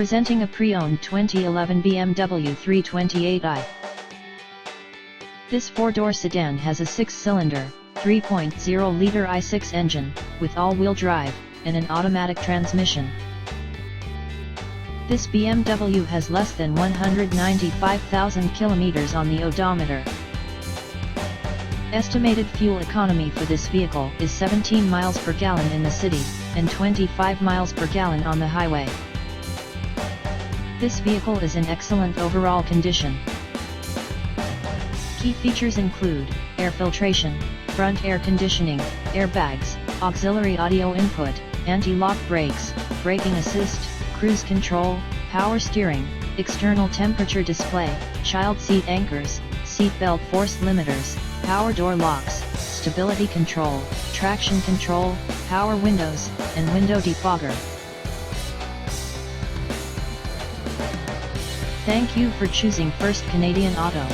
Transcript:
Presenting a pre-owned 2011 BMW 328i. This four-door sedan has a six-cylinder, 3.0-liter i6 engine, with all-wheel drive, and an automatic transmission. This BMW has less than 195,000 kilometers on the odometer. Estimated fuel economy for this vehicle is 17 miles per gallon in the city, and 25 miles per gallon on the highway. This vehicle is in excellent overall condition. Key features include air filtration, front air conditioning, airbags, auxiliary audio input, anti-lock brakes, braking assist, cruise control, power steering, external temperature display, child seat anchors, seat belt force limiters, power door locks, stability control, traction control, power windows, and window defogger. Thank you for choosing First Canadian Auto.